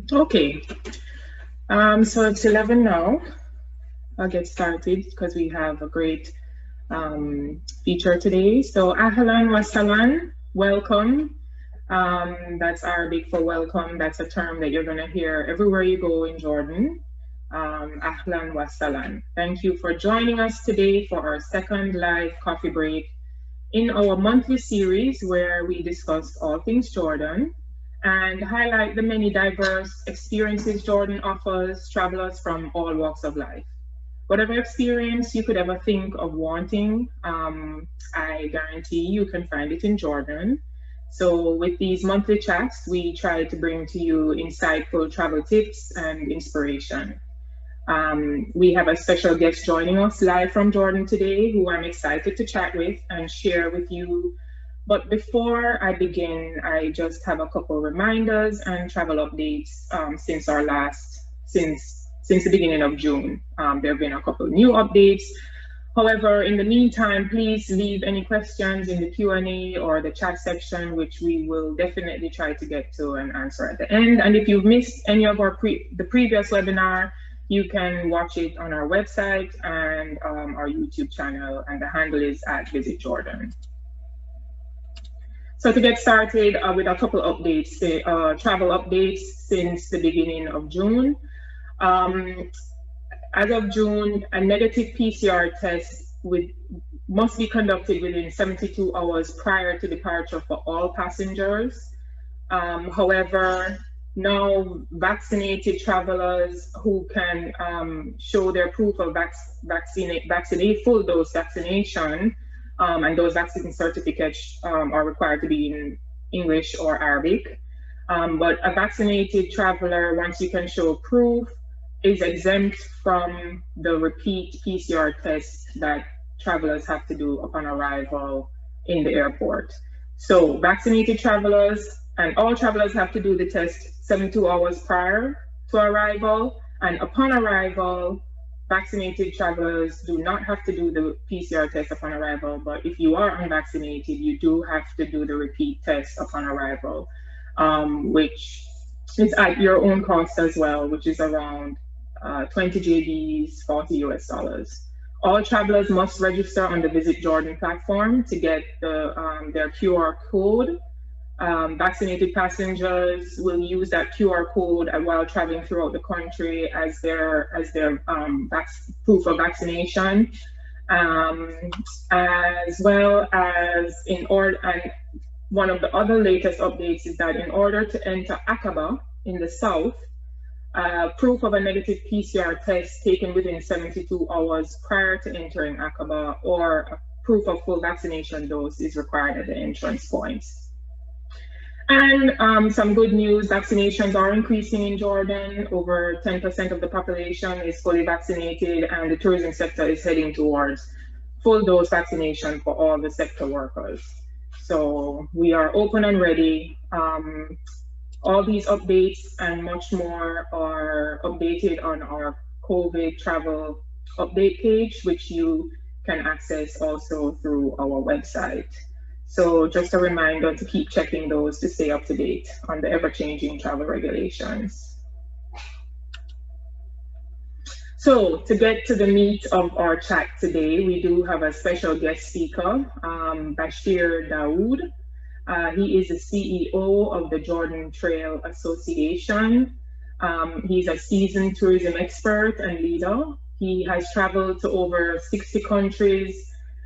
Okay, so it's 11 now. I'll get started because we have a great feature today. So, Ahlan wa salan, welcome. That's Arabic for welcome. That's a term that you're going to hear everywhere you go in Jordan. Ahlan wa salan. Thank you for joining us today for our second live coffee break in our monthly series where we discuss all things Jordan and highlight the many diverse experiences Jordan offers travelers from all walks of life. Whatever experience you could ever think of wanting, I guarantee you can find it in Jordan. So, with these monthly chats, we try to bring to you insightful travel tips and inspiration. We have a special guest joining us live from Jordan today, who I'm excited to chat with and share with you. But before I begin, I just have a couple reminders and travel updates since our last since the beginning of June. There have been a couple new updates. However, in the meantime, please leave any questions in the Q&A or the chat section, which we will definitely try to get to and answer at the end. And if you've missed any of the previous webinar, you can watch it on our website and our YouTube channel, and the handle is at Visit Jordan. So to get started with a couple updates, travel updates since the beginning of June. As of June, a negative PCR test must be conducted within 72 hours prior to departure for all passengers. However, now vaccinated travelers who can show their proof of full dose vaccination, and those vaccine certificates are required to be in English or Arabic. But a vaccinated traveler, once you can show proof, is exempt from the repeat PCR test that travelers have to do upon arrival in the airport. So vaccinated travelers and all travelers have to do the test 72 hours prior to arrival, and upon arrival, vaccinated travelers do not have to do the PCR test upon arrival, but if you are unvaccinated, you do have to do the repeat test upon arrival, which is at your own cost as well, which is around 20 JBs, 40 US dollars. All travelers must register on the Visit Jordan platform to get their QR code. Vaccinated passengers will use that QR code while traveling throughout the country as their proof of vaccination, as well as and one of the other latest updates is that in order to enter Aqaba in the south, proof of a negative PCR test taken within 72 hours prior to entering Aqaba or a proof of full vaccination dose is required at the entrance points. And some good news, vaccinations are increasing in Jordan. Over 10% of the population is fully vaccinated, and the tourism sector is heading towards full dose vaccination for all the sector workers. So we are open and ready. All these updates and much more are updated on our COVID travel update page, which you can access also through our website. So just a reminder to keep checking those to stay up to date on the ever-changing travel regulations. So to get to the meat of our chat today, we do have a special guest speaker, Bashir Daoud. He is the CEO of the Jordan Trail Association. He's a seasoned tourism expert and leader. He has traveled to over 60 countries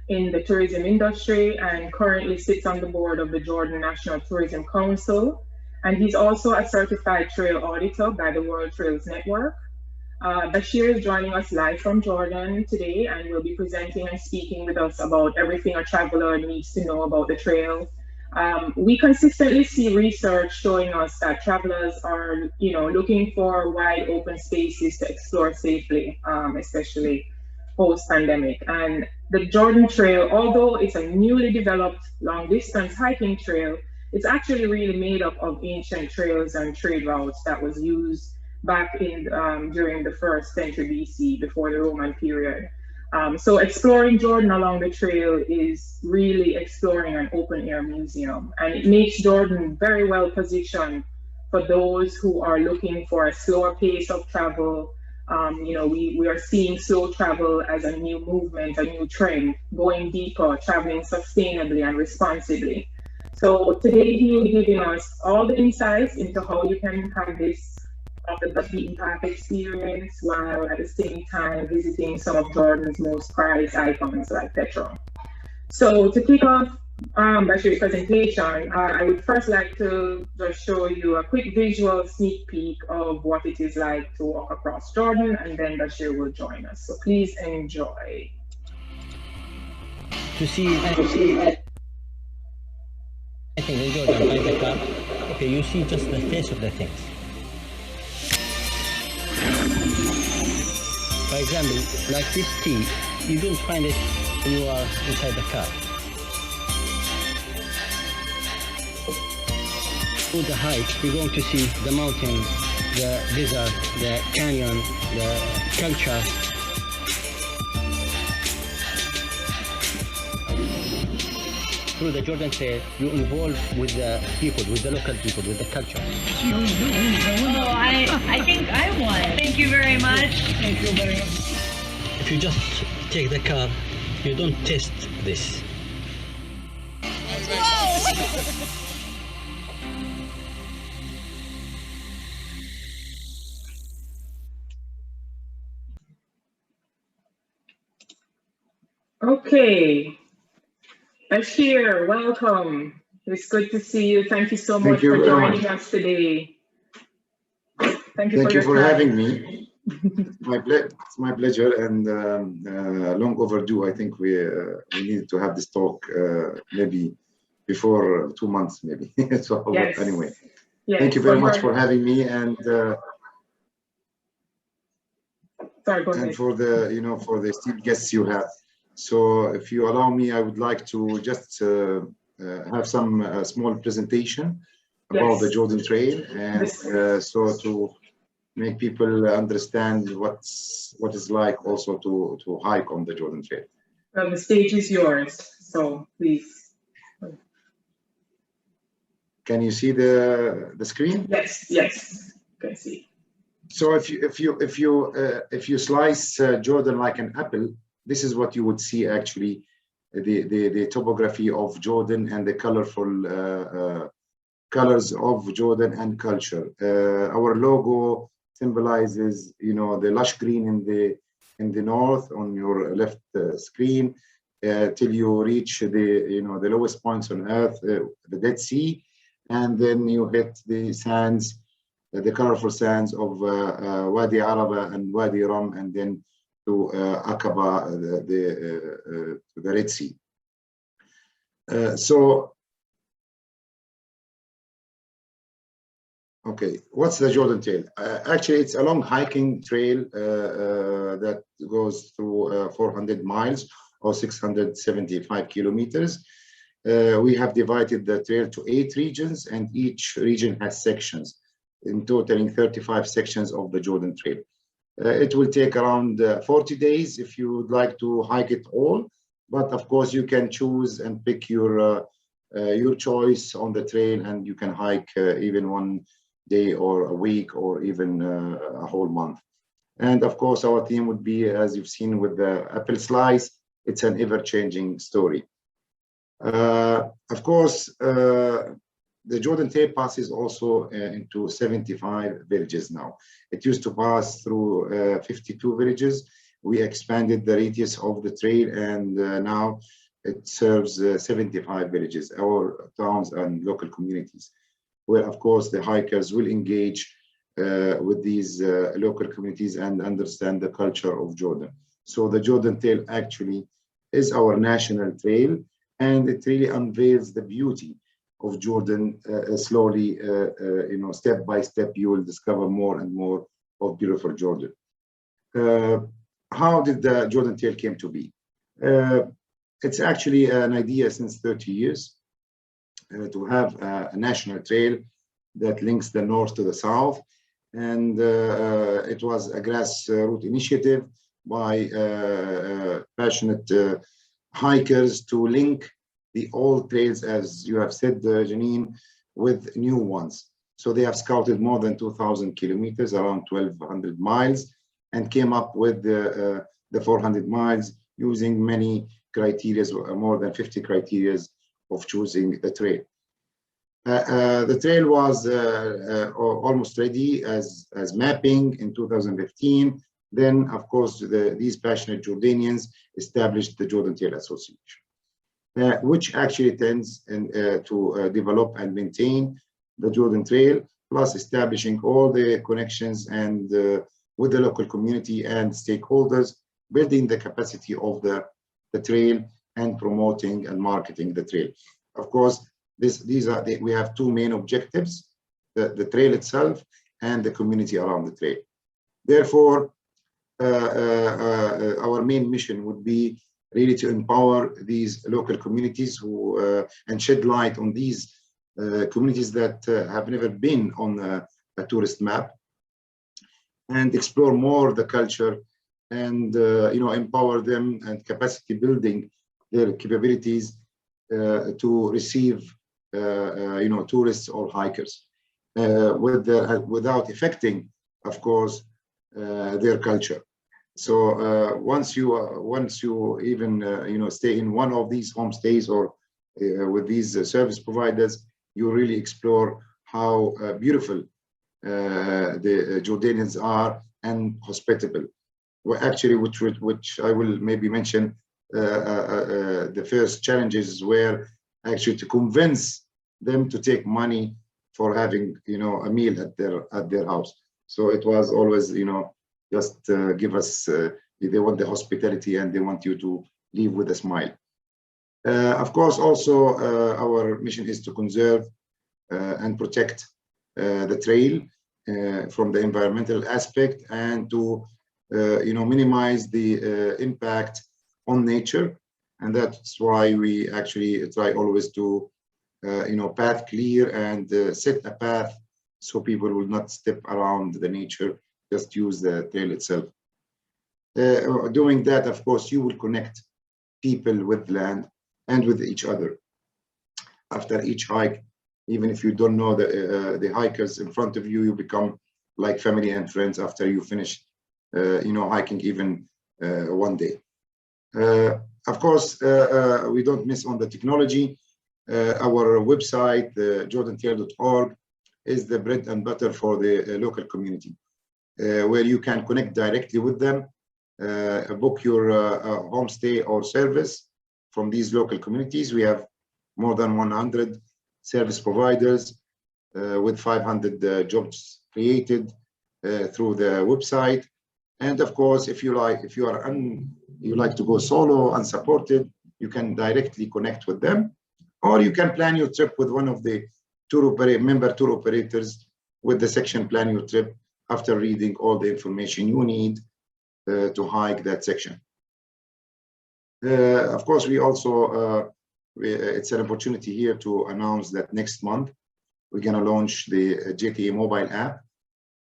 in the tourism industry and currently sits on the board of the Jordan National Tourism Council. And he's also a certified trail auditor by the World Trails Network. Bashir is joining us live from Jordan today and will be presenting and speaking with us about everything a traveler needs to know about the trail. We consistently see research showing us that travelers are, looking for wide open spaces to explore safely, especially post-pandemic. And the Jordan Trail, although it's a newly developed long-distance hiking trail, it's actually really made up of ancient trails and trade routes that was used back in during the 1st century BC, before the Roman period. So exploring Jordan along the trail is really exploring an open air museum, and it makes Jordan very well positioned for those who are looking for a slower pace of travel. We are seeing slow travel as a new movement, a new trend, going deeper, traveling sustainably and responsibly. So today he will be giving us all the insights into how you can have this off the beaten path experience while at the same time visiting some of Jordan's most prized icons like Petra. So to kick off Bashir's presentation, I would first like to just show you a quick visual sneak peek of what it is like to walk across Jordan, and then Bashir will join us. So please enjoy. To see anything in Jordan by the car, okay, you see just the face of the things. For example, like this tea, you don't find it when you are inside the car. Through the hike, you're going to see the mountains, the desert, the canyon, the culture. Through the Jordan Trail, you involve with the people, with the local people, with the culture. Oh, I think I won. Thank you very much. Thank you very much. If you just take the car, you don't test this. Whoa! Okay, Bashir, welcome. It's good to see you. Thank you so much for joining us today. Thank you for having me. It's my pleasure, and long overdue. I think we need to have this talk maybe before 2 months, maybe. So yes. Anyway, yes, thank you very much for having me, and and for the for the esteemed guests you have. So if you allow me, I would like to just have some small presentation about the Jordan Trail, and so to make people understand what it's like also to hike on the Jordan Trail. Well, the stage is yours, so please. Can you see the screen? Yes, yes, you can see. So if you slice Jordan like an apple, this is what you would see actually, the topography of Jordan and the colorful colors of Jordan and culture. Our logo symbolizes, the lush green in the north on your left screen, till you reach the lowest points on earth, the Dead Sea, and then you hit the sands, the colorful sands of Wadi Araba and Wadi Rum, and then to Aqaba, the Red Sea. Okay, what's the Jordan Trail? Actually, it's a long hiking trail that goes through 400 miles or 675 kilometers. We have divided the trail to 8 regions, and each region has sections, in totaling 35 sections of the Jordan Trail. It will take around 40 days if you would like to hike it all, but of course you can choose and pick your choice on the trail, and you can hike even 1 day or a week or even a whole month. And of course our theme would be, as you've seen with the apple slice, it's an ever-changing story. Of course, the Jordan Trail passes also into 75 villages now. It used to pass through 52 villages. We expanded the radius of the trail, and now it serves 75 villages, our towns and local communities, where of course the hikers will engage with these local communities and understand the culture of Jordan. So the Jordan Trail actually is our national trail, and it really unveils the beauty of Jordan. Slowly, step by step, you will discover more and more of beautiful Jordan. How did the Jordan Trail came to be? It's actually an idea since 30 years to have a national trail that links the north to the south. And it was a grassroots initiative by passionate hikers to link the old trails, as you have said, Janine, with new ones. So they have scouted more than 2,000 kilometers, around 1,200 miles, and came up with the 400 miles using many criteria, more than 50 criteria of choosing the trail. The trail was almost ready as mapping in 2015. Then, of course, these passionate Jordanians established the Jordan Trail Association, which actually tends to develop and maintain the Jordan Trail, plus establishing all the connections and with the local community and stakeholders, building the capacity of the trail and promoting and marketing the trail. Of course, we have two main objectives: the trail itself and the community around the trail. Therefore, our main mission would be really to empower these local communities who and shed light on these communities that have never been on a tourist map, and explore more the culture, and empower them and capacity building their capabilities to receive tourists or hikers without affecting, of course, their culture. So once you even stay in one of these homestays or with these service providers, you really explore how beautiful the Jordanians are and hospitable. Well, actually, which I will maybe mention, the first challenges were actually to convince them to take money for having a meal at their house. So it was always just give us. They want the hospitality and they want you to leave with a smile. Of course, also our mission is to conserve and protect the trail from the environmental aspect, and to minimize the impact on nature. And that's why we actually try always to path clear and set a path so people will not step around the nature, just use the trail itself. Doing that, of course, you will connect people with land and with each other. After each hike, even if you don't know the hikers in front of you, you become like family and friends after you finish hiking even one day. Of course, we don't miss on the technology. Our website, jordantrail.org, is the bread and butter for the local community, where you can connect directly with them, book your homestay or service from these local communities. We have more than 100 service providers with 500 jobs created through the website. And of course, if you like to go solo, unsupported, you can directly connect with them, or you can plan your trip with one of the member tour operators with the section Plan Your Trip, after reading all the information you need to hike that section. Of course, we also it's an opportunity here to announce that next month we're going to launch the JTA mobile app,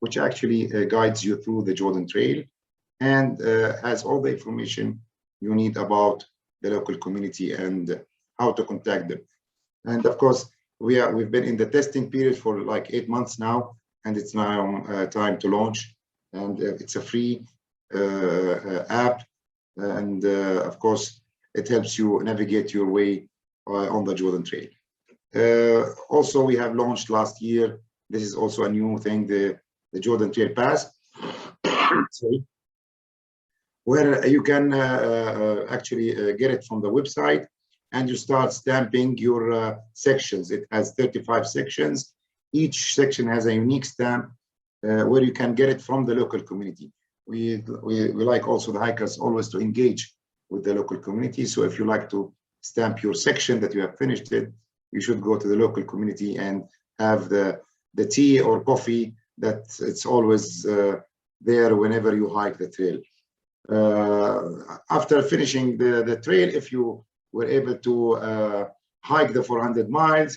which actually guides you through the Jordan Trail and has all the information you need about the local community and how to contact them. And of course, we've been in the testing period for like 8 months now, and it's now time to launch. And it's a free app, and of course, it helps you navigate your way on the Jordan Trail. Also, we have launched last year, this is also a new thing, the Jordan Trail Pass, sorry, where you can actually get it from the website, and you start stamping your sections. It has 35 sections. Each section has a unique stamp where you can get it from the local community. We like also the hikers always to engage with the local community. So if you like to stamp your section that you have finished it, you should go to the local community and have the tea or coffee that it's always there whenever you hike the trail. After finishing the trail, if you were able to hike the 400 miles,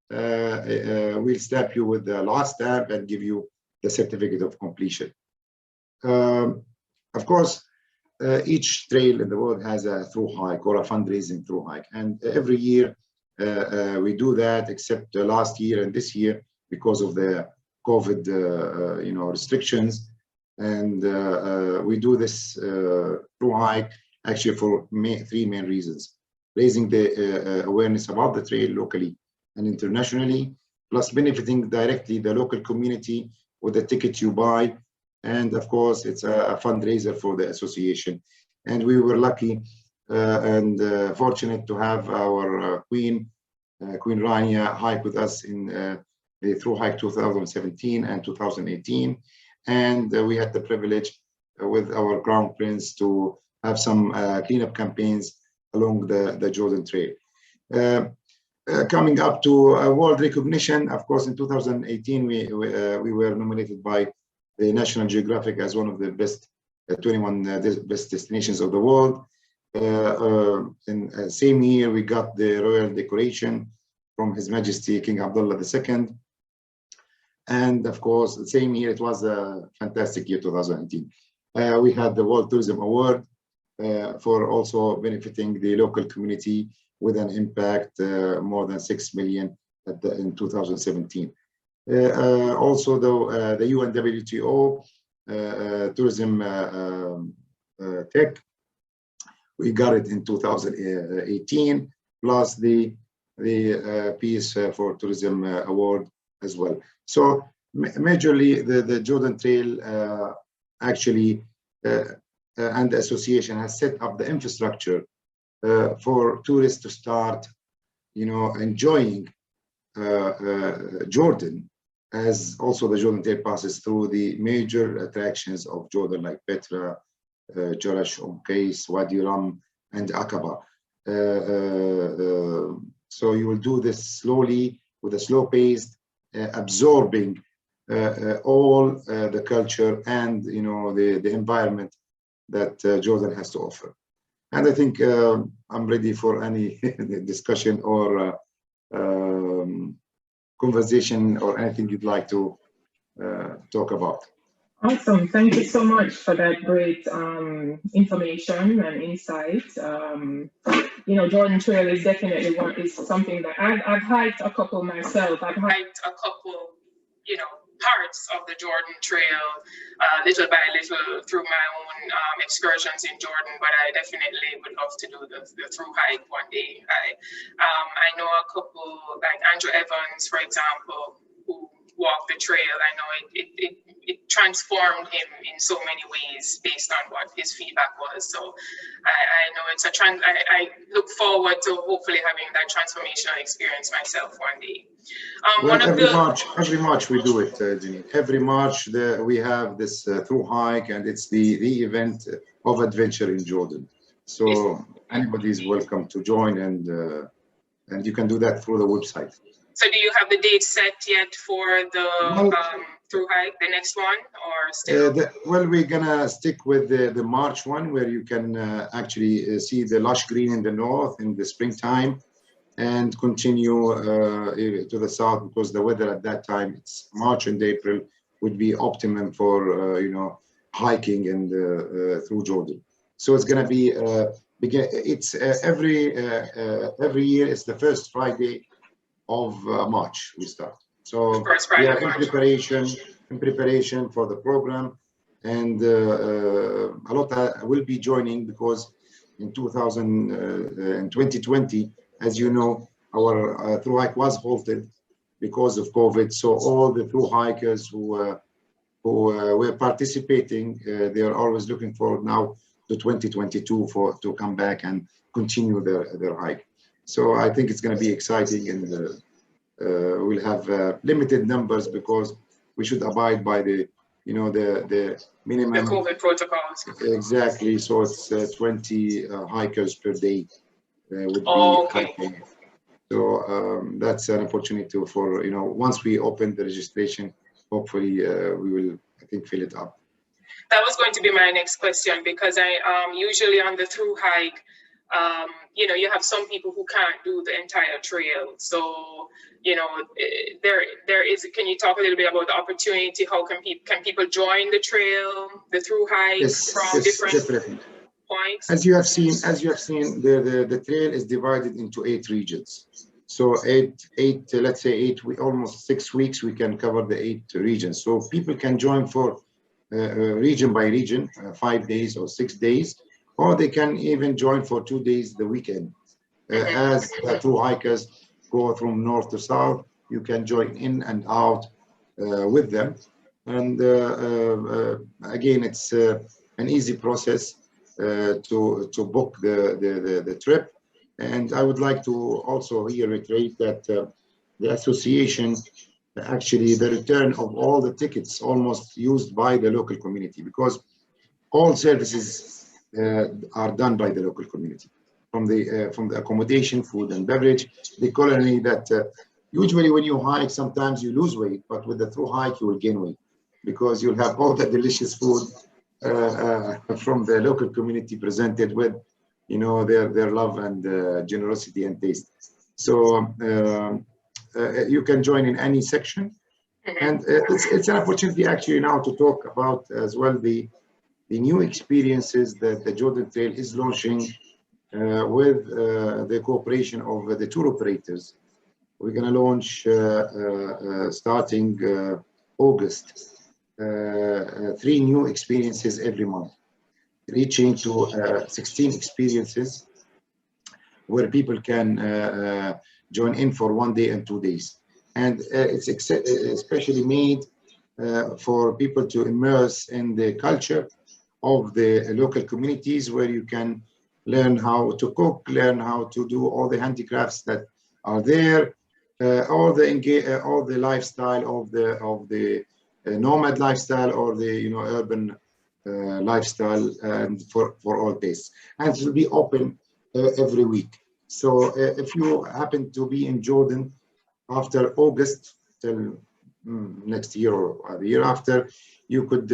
we'll stamp you with the last stamp and give you the certificate of completion. Of course, each trail in the world has a through hike or a fundraising through hike, and every year we do that, except last year and this year, because of the COVID, restrictions. And we do this through hike actually for three main reasons: raising the awareness about the trail locally and internationally, plus benefiting directly the local community with the ticket you buy. And of course, it's a fundraiser for the association. And we were lucky and fortunate to have our Queen Rania hike with us in the Through Hike 2017 and 2018. And we had the privilege with our Crown Prince to have some cleanup campaigns along the Jordan Trail. Coming up to world recognition, of course, in 2018, we were nominated by the National Geographic as one of the best 21 best destinations of the world. In same year, we got the royal decoration from His Majesty King Abdullah II. And of course, the same year, it was a fantastic year, 2018. We had the World Tourism Award for also benefiting the local community with an impact more than 6 million in 2017. Also, the UNWTO Tourism Tech, we got it in 2018, plus the Peace for Tourism Award as well. So majorly the Jordan Trail actually and the association has set up the infrastructure for tourists to start, enjoying Jordan, as also the Jordan Trail passes through the major attractions of Jordan like Petra, Jarash, Qais, Wadi Rum, and Aqaba. So you will do this slowly with a slow pace, absorbing all the culture and the environment that Jordan has to offer. And I think I'm ready for any discussion or conversation or anything you'd like to talk about. Awesome. Thank you so much for that great information and insight. Jordan Trail is definitely something that I've hiked a couple myself. I've hiked a couple, parts of the Jordan Trail, little by little through my own excursions in Jordan, but I definitely would love to do the through hike one day. I know a couple, like Andrew Evans, for example, who walked the trail. I know it transformed him in so many ways based on what his feedback was. So I know it's I look forward to hopefully having that transformational experience myself one day. Every March we do it, Jenny. Every March we have this through hike, and it's the event of adventure in Jordan. So anybody is welcome to join, and you can do that through the website. So do you have the date set yet for the through hike, the next one, or still? Well, we're gonna stick with the March one, where you can actually see the lush green in the north in the springtime, and continue to the south, because the weather at that time, it's March and April, would be optimum for hiking and through Jordan. So it's gonna be it's every year. It's the first Friday of March we start. So we are in preparation for the program, and a lot will be joining, because in 2020, as you know, our through hike was halted because of COVID. So all the through hikers who were participating, they are always looking forward now to 2022 to come back and continue their hike. So I think it's going to be exciting, and we'll have limited numbers, because we should abide by the minimum. The COVID protocols. Exactly. So it's 20 hikers per day would be hiking. So that's an opportunity for once we open the registration, hopefully we will, I think, fill it up. That was going to be my next question, because I usually on the through hike, you have some people who can't do the entire trail. So, there is, can you talk a little bit about the opportunity? How can people join the trail, the through hike from different points? As you have seen, the trail is divided into 8 regions. So let's say almost 6 weeks, we can cover the 8 regions. So people can join for region by region, 5 days or 6 days, or they can even join for 2 days the weekend. As the two hikers go from north to south, you can join in and out with them. And again, it's an easy process to book the trip. And I would like to also here reiterate that the association, actually the return of all the tickets almost used by the local community, because all services are done by the local community, from the accommodation, food and beverage, the culinary, that usually when you hike, sometimes you lose weight, but with the through hike, you will gain weight, because you'll have all the delicious food from the local community presented with, you know, their love and generosity and taste. So you can join in any section, and it's an opportunity actually now to talk about as well the new experiences that the Jordan Trail is launching with the cooperation of the tour operators. We're going to launch starting August 3 new experiences every month, reaching to 16 experiences where people can join in for 1 day and 2 days. And it's especially made for people to immerse in the culture of the local communities, where you can learn how to cook, learn how to do all the handicrafts that are there, all the lifestyle of the nomad lifestyle, or the urban lifestyle, and for all tastes. And it will be open every week. So if you happen to be in Jordan after August till next year or the year after, you could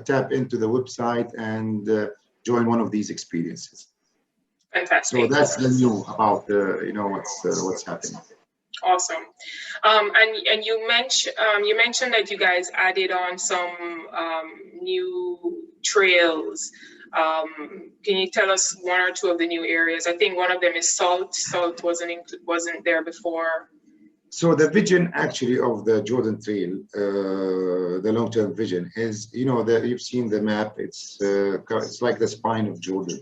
tap into the website and join one of these experiences. Fantastic. So that's the new about what's happening. Awesome. And you mentioned that you guys added on some new trails. Can you tell us 1 or 2 of the new areas? I think one of them is Salt. Salt wasn't there before. So the vision actually of the Jordan Trail, the long-term vision is, you've seen the map. It's like the spine of Jordan,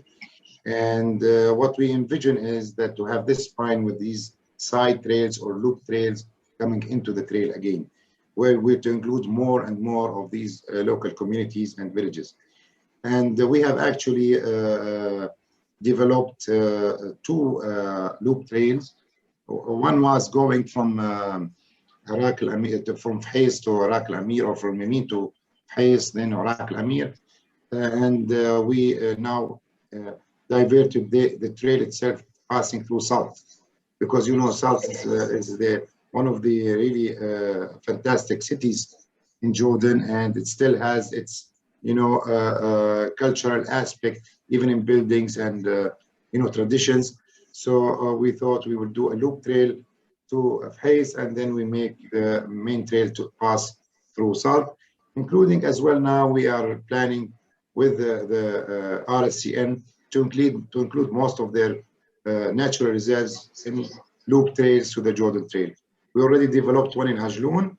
and what we envision is that to have this spine with these side trails or loop trails coming into the trail again, where we're to include more and more of these local communities and villages. And we have actually developed 2 loop trails. One was going from Iraq al-Amir, from Fais to Iraq al-Amir, or from Yemen to Fais, then Iraq al-Amir. And we now diverted the trail itself, passing through Salt, because Salt is one of the really fantastic cities in Jordan, and it still has its cultural aspect, even in buildings and traditions. So we thought we would do a loop trail to Fais, and then we make the main trail to pass through Salt, including as well. Now we are planning with the RSCN to include most of their natural reserves in loop trails to the Jordan Trail. We already developed one in Hajloun,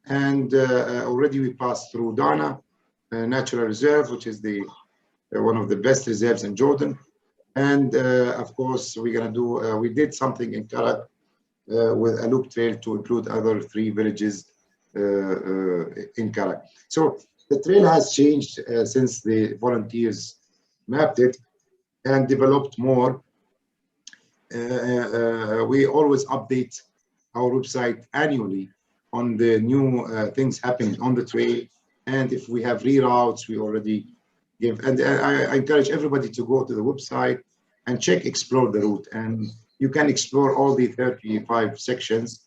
and already we passed through Dana Natural Reserve, which is one of the best reserves in Jordan. And of course, we're going to do, we did something in Karak with a loop trail to include other 3 villages in Karak. So the trail has changed since the volunteers mapped it and developed more. We always update our website annually on the new things happening on the trail. And if we have reroutes, we already give. And I encourage everybody to go to the website and explore the route. And you can explore all the 35 sections.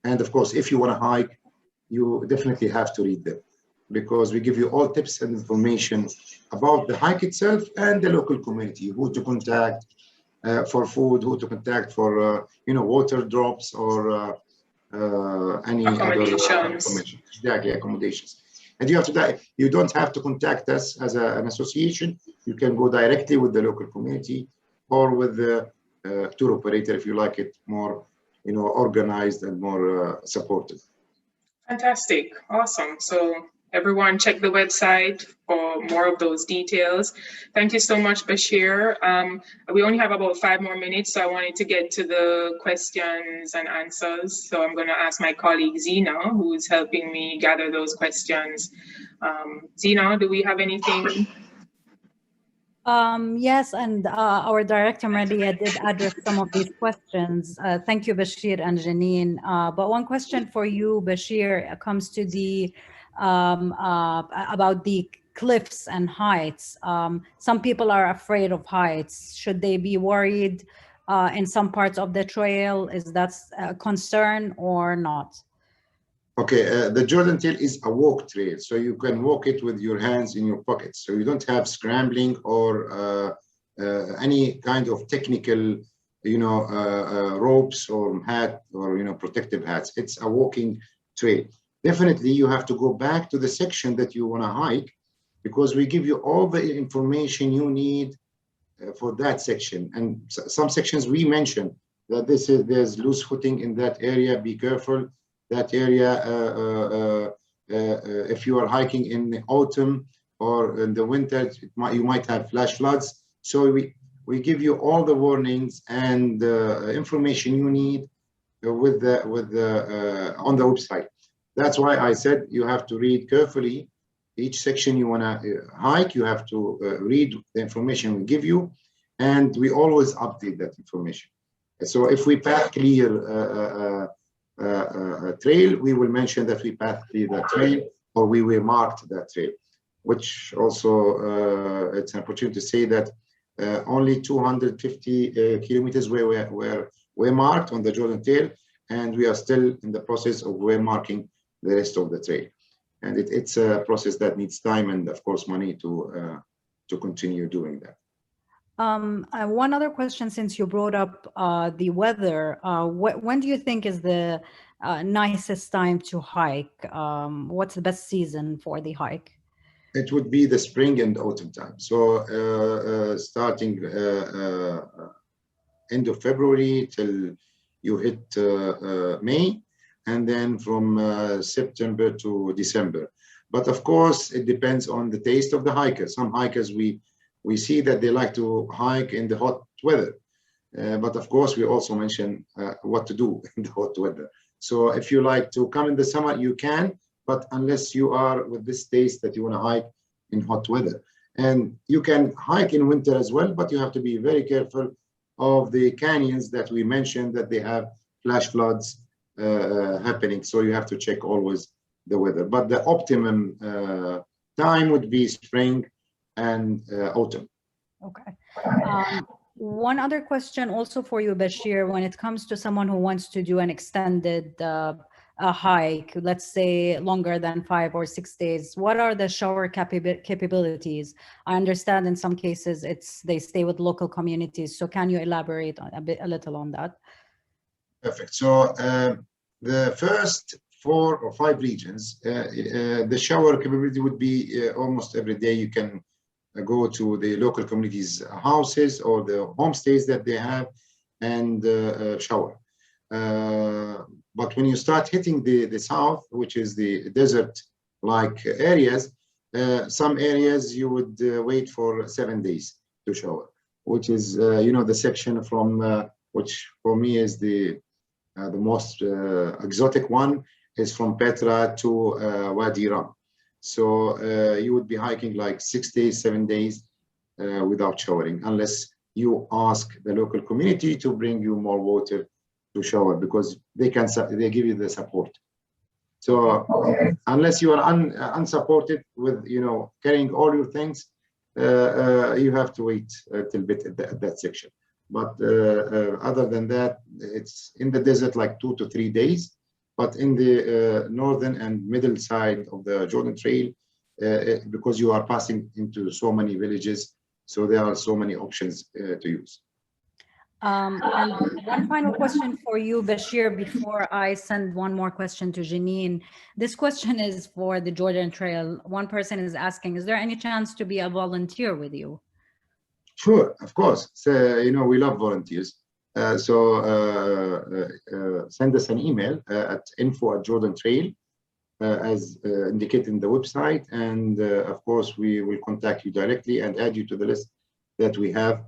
And of course, if you want to hike, you definitely have to read them, because we give you all tips and information about the hike itself and the local community, who to contact for food, who to contact for water drops, or any other information. Exactly, accommodations. And you don't have to contact us as an association. You can go directly with the local community or with the tour operator if you like it more organized and more supportive. Fantastic. Awesome. So everyone check the website for more of those details. Thank you so much, Bashir. We only have about 5 more minutes, so I wanted to get to the questions and answers. So I'm going to ask my colleague Zina, who's helping me gather those questions. Zina, do we have anything? Yes, and our director Maria did address some of these questions. Thank you, Bashir and Janine. But one question for you, Bashir, comes to the about the cliffs and heights. Some people are afraid of heights. Should they be worried in some parts of the trail? Is that a concern or not? Okay, the Jordan Trail is a walk trail, so you can walk it with your hands in your pockets. So you don't have scrambling or any kind of technical, ropes or hat or protective hats. It's a walking trail. Definitely, you have to go back to the section that you want to hike, because we give you all the information you need for that section. And some sections we mentioned that there's loose footing in that area. Be careful. That area, if you are hiking in the autumn or in the winter, you might have flash floods. So we give you all the warnings and information you need on the website. That's why I said you have to read carefully each section you want to hike. You have to read the information we give you, and we always update that information. So if we path clear trail, we will mention that we path clear that trail, or we will mark that trail, which also it's an opportunity to say that only 250 kilometers were marked on the Jordan Trail, and we are still in the process of marking the rest of the trail. And it's a process that needs time and, of course, money to continue doing that. One other question, since you brought up the weather, when do you think is the nicest time to hike? What's the best season for the hike? It would be the spring and autumn time. So starting end of February till you hit May, and then from September to December. But of course, it depends on the taste of the hiker. Some hikers we see that they like to hike in the hot weather. But of course, we also mention what to do in the hot weather. So if you like to come in the summer, you can, but unless you are with this taste that you want to hike in hot weather. And you can hike in winter as well, but you have to be very careful of the canyons that we mentioned, that they have flash floods happening. So you have to check always the weather. But the optimum time would be spring and autumn. Okay. One other question also for you, Bashir, when it comes to someone who wants to do an extended hike, let's say longer than 5 or 6 days, what are the shower capabilities? I understand in some cases they stay with local communities. So can you elaborate a little on that? Perfect. So the first 4 or 5 regions, the shower capability would be almost every day. You can go to the local communities' houses or the homestays that they have and shower. But when you start hitting the south, which is the desert-like areas, some areas you would wait for 7 days to shower, which is the section from which for me is the most exotic one, is from Petra to Wadi Rum. So you would be hiking like 6 days, 7 days without showering, unless you ask the local community to bring you more water to shower, because they give you the support. So unless you are unsupported with carrying all your things, you have to wait a little bit at that section. But other than that, it's in the desert like 2 to 3 days. But in the northern and middle side of the Jordan Trail, because you are passing into so many villages, so there are so many options to use. And one final question for you, Bashir, before I send one more question to Janine. This question is for the Jordan Trail. One person is asking, is there any chance to be a volunteer with you? Sure, of course. So, we love volunteers. Send us an email at info@jordantrail, as indicated in the website, and of course we will contact you directly and add you to the list that we have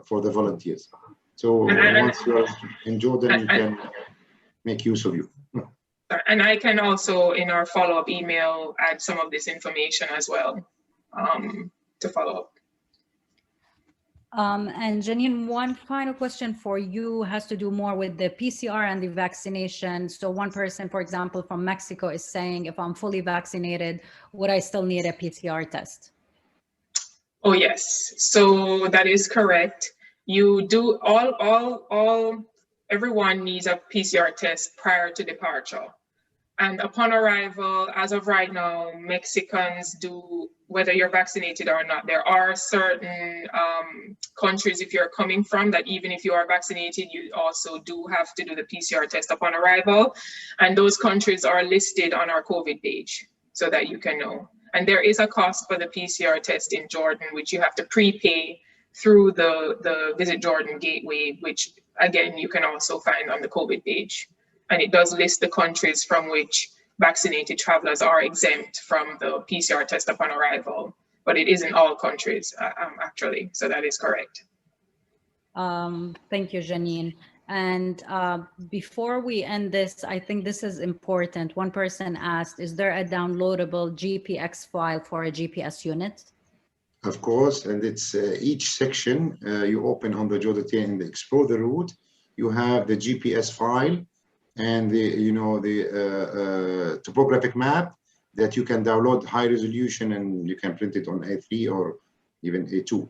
for the volunteers. So once you're in Jordan, we can make use of you. And I can also, in our follow-up email, add some of this information as well to follow up. And Janine, one final question for you has to do more with the PCR and the vaccination. So one person, for example, from Mexico is saying, if I'm fully vaccinated, would I still need a PCR test? Oh, yes. So that is correct. You do everyone needs a PCR test prior to departure. And upon arrival, as of right now, Mexicans do, whether you're vaccinated or not. There are certain countries, if you're coming from, that even if you are vaccinated, you also do have to do the PCR test upon arrival. And those countries are listed on our COVID page so that you can know. And there is a cost for the PCR test in Jordan, which you have to prepay through the Visit Jordan gateway, which again, you can also find on the COVID page. And it does list the countries from which vaccinated travelers are exempt from the PCR test upon arrival, but it isn't all countries actually, so that is correct. Thank you, Janine. And before we end this, I think this is important. One person asked, is there a downloadable GPX file for a GPS unit? Of course, and it's each section you open on the Jordan and explore the route. You have the GPS file and the topographic map that you can download high resolution, and you can print it on A3 or even A2,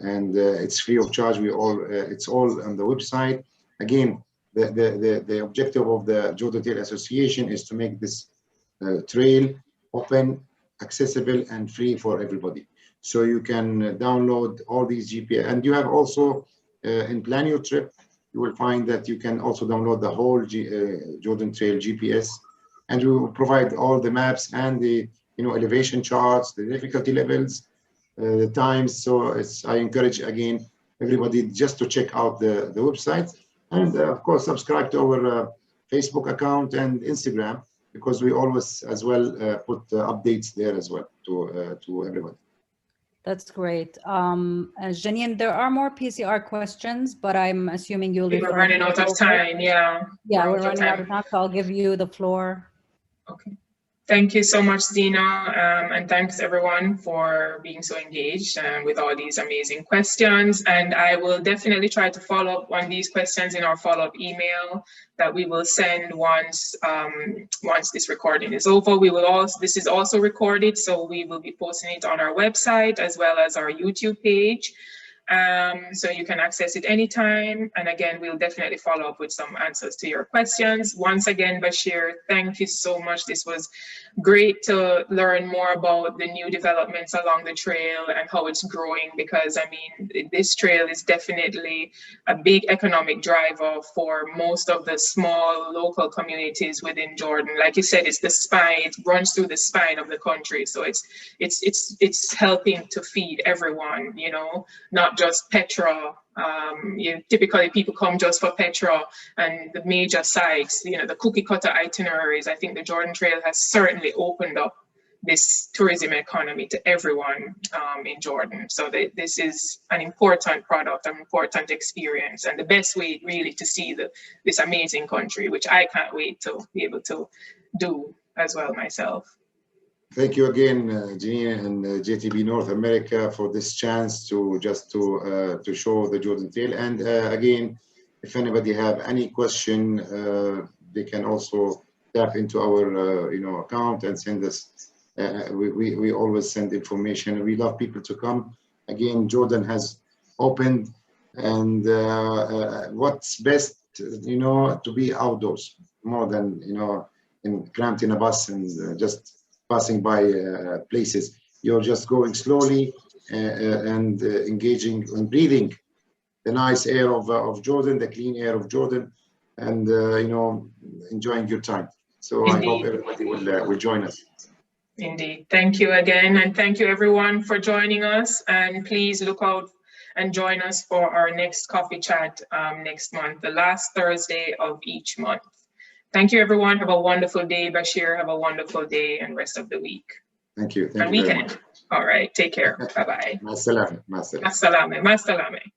and it's free of charge. It's all on the website. Again, the objective of the Jordanian Association is to make this trail open, accessible, and free for everybody. So you can download all these GPS, and you have also in Plan Your Trip, you will find that you can also download the whole Jordan Trail GPS, and we will provide all the maps and the elevation charts, the difficulty levels, the times. So I encourage again everybody just to check out the website, and of course subscribe to our Facebook account and Instagram, because we always as well put updates there as well to everybody. That's great. Janine, there are more PCR questions, but I'm assuming you'll be running out of time. Yeah. Yeah, we're running out of time, so I'll give you the floor. Okay. Thank you so much, Dina, and thanks everyone for being so engaged with all these amazing questions. And I will definitely try to follow up on these questions in our follow-up email that we will send once this recording is over. This is also recorded, so we will be posting it on our website as well as our YouTube page. So you can access it anytime. And again, we'll definitely follow up with some answers to your questions. Once again, Bashir, thank you so much. This was great to learn more about the new developments along the trail and how it's growing, because I mean, this trail is definitely a big economic driver for most of the small local communities within Jordan. Like you said, it's the spine, it runs through the spine of the country. So it's helping to feed everyone, not just Petra. Typically people come just for Petra and the major sites, the cookie cutter itineraries. I think the Jordan Trail has certainly opened up this tourism economy to everyone in Jordan. So this is an important product, an important experience, and the best way really to see this amazing country, which I can't wait to be able to do as well myself. Thank you again, Janine and JTB North America, for this chance to show the Jordan Trail. And again, if anybody have any question, they can also tap into our account and send us. We always send information. We love people to come. Again, Jordan has opened, and what's best, to be outdoors more than cramped in a bus and just passing by places. You're just going slowly and engaging and breathing the nice air of Jordan, the clean air of Jordan, and enjoying your time. So indeed. I hope everybody will join us. Indeed. Thank you again, and thank you everyone for joining us. And please look out and join us for our next coffee chat next month, the last Thursday of each month. Thank you, everyone. Have a wonderful day. Bashir, have a wonderful day and rest of the week. Thank you. And weekend. All right. Take care. Bye-bye. Ma salame. Ma salame. Masalame. Masalame.